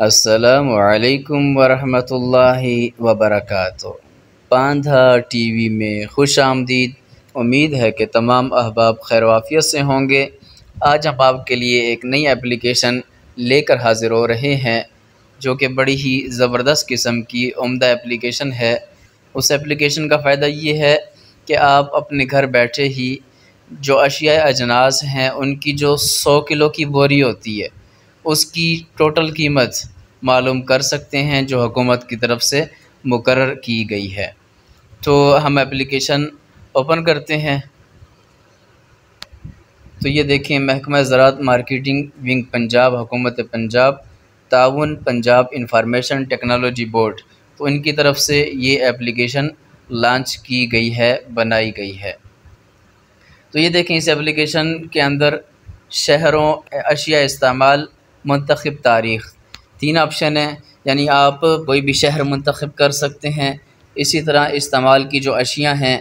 السلام علیکم ورحمۃ اللہ وبرکاتہ۔ باندھا ٹی وی میں خوش آمدید۔ امید ہے کہ تمام احباب خیر و عافیت سے ہوں گے۔ آج ہم آپ کے لیے ایک نئی اپلیکیشن لے کر حاضر ہو رہے ہیں جو کہ بڑی ہی زبردست قسم کی عمدہ اپلیکیشن ہے۔ اس اپلیکیشن کا فائدہ یہ ہے کہ آپ اپنے گھر بیٹھے ہی جو اشیاء اجناس ہیں ان کی جو 100 کلو کی بوری ہوتی ہے اس کی ٹوٹل قیمت معلوم کر سکتے ہیں جو حکومت کی طرف سے مقرر کی گئی ہے۔ تو ہم اپلیکیشن اوپن کرتے ہیں تو یہ دیکھیں، محکمہ زراعت مارکیٹنگ ونگ پنجاب، حکومت پنجاب، تعاون پنجاب انفارمیشن ٹیکنالوجی بورڈ، تو ان کی طرف سے یہ اپلیکیشن لانچ کی گئی ہے، بنائی گئی ہے۔ تو یہ دیکھیں، اس اپلیکیشن کے اندر شہروں، اشیاء استعمال، منتخب تاریخ 3 آپشن ہیں، یعنی آپ کوئی بھی شہر منتخب کر سکتے ہیں۔ اسی طرح استعمال کی جو اشیاء ہیں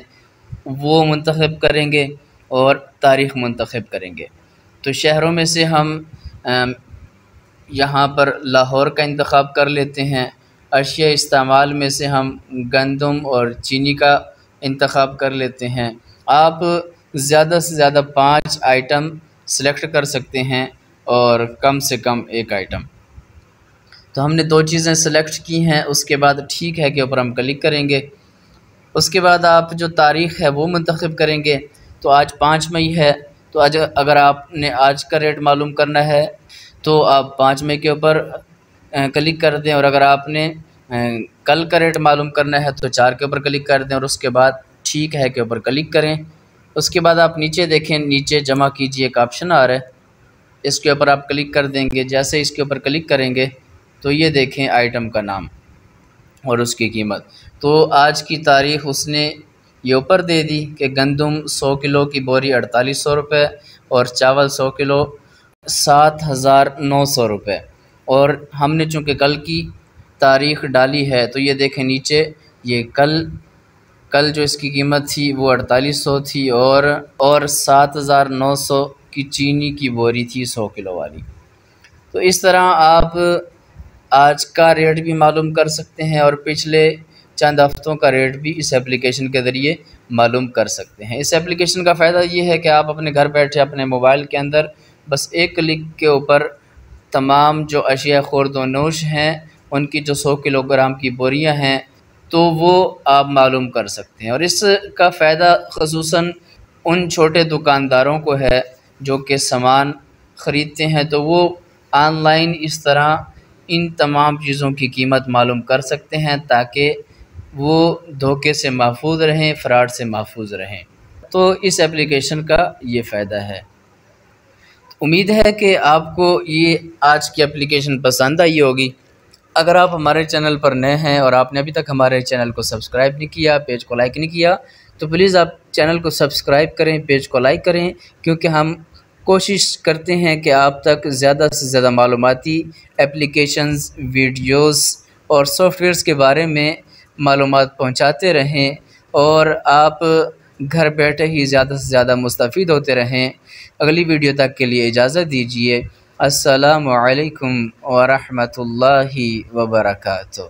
وہ منتخب کریں گے اور تاریخ منتخب کریں گے۔ تو شہروں میں سے ہم یہاں پر لاہور کا انتخاب کر لیتے ہیں۔ اشیاء استعمال میں سے ہم گندم اور چینی کا انتخاب کر لیتے ہیں۔ آپ زیادہ سے زیادہ 5 آئٹم سلیکٹ کر سکتے ہیں اور کم سے کم 1 آئٹم۔ تو ہم نے 2 چیزیں سلیکٹ کی ہیں، اس کے بعد ٹھیک ہے کے اوپر ہم کلک کریں گے۔ اس کے بعد آپ جو تاریخ ہے وہ منتخب کریں گے۔ تو آج 5 مئی ہے، تو اگر آپ نے آج کا ریٹ معلوم کرنا ہے تو آپ 5 مئی کے اوپر کلک کر دیں، اور اگر آپ نے کل کا ریٹ معلوم کرنا ہے تو 4 کے اوپر کلک کر دیں، اور اس کے بعد ٹھیک ہے کے اوپر کلک کریں۔ اس کے بعد آپ نیچے دیکھیں، نیچے جمع کیجیے ایک آپشن آ رہا ہے، اس کے اوپر آپ کلک کر دیں گے۔ جیسے اس کے اوپر کلک کریں گے تو یہ دیکھیں آئٹم کا نام اور اس کی قیمت۔ تو آج کی تاریخ اس نے یہ اوپر دے دی کہ گندم 100 کلو کی بوری 4800 روپے، اور چاول 100 کلو 7900 روپے۔ اور ہم نے چونکہ کل کی تاریخ ڈالی ہے تو یہ دیکھیں نیچے، یہ کل جو اس کی قیمت تھی وہ 4800 تھی، اور 7900 کی چینی کی بوری تھی 100 کلو والی۔ تو اس طرح آپ آج کا ریٹ بھی معلوم کر سکتے ہیں اور پچھلے چند ہفتوں کا ریٹ بھی اس اپلیکیشن کے ذریعے معلوم کر سکتے ہیں۔ اس اپلیکیشن کا فائدہ یہ ہے کہ آپ اپنے گھر بیٹھے اپنے موبائل کے اندر بس 1 کلک کے اوپر تمام جو اشیاء خورد و نوش ہیں ان کی جو 100 کلو گرام کی بوریاں ہیں تو وہ آپ معلوم کر سکتے ہیں۔ اور اس کا فائدہ خصوصاً ان چھوٹے دکانداروں کو ہے جو کہ سامان خریدتے ہیں، تو وہ آن لائن اس طرح ان تمام چیزوں کی قیمت معلوم کر سکتے ہیں تاکہ وہ دھوکے سے محفوظ رہیں، فراڈ سے محفوظ رہیں۔ تو اس اپلیکیشن کا یہ فائدہ ہے۔ امید ہے کہ آپ کو یہ آج کی اپلیکیشن پسند آئی ہوگی۔ اگر آپ ہمارے چینل پر نئے ہیں اور آپ نے ابھی تک ہمارے چینل کو سبسکرائب نہیں کیا، پیج کو لائک نہیں کیا، تو پلیز آپ چینل کو سبسکرائب کریں، پیج کو لائک کریں، کیونکہ ہم کوشش کرتے ہیں کہ آپ تک زیادہ سے زیادہ معلوماتی اپلیکیشنز، ویڈیوز اور سافٹ ویئرز کے بارے میں معلومات پہنچاتے رہیں اور آپ گھر بیٹھے ہی زیادہ سے زیادہ مستفید ہوتے رہیں۔ اگلی ویڈیو تک کے لیے اجازت دیجیے۔ السلام علیکم ورحمۃ اللہ وبرکاتہ۔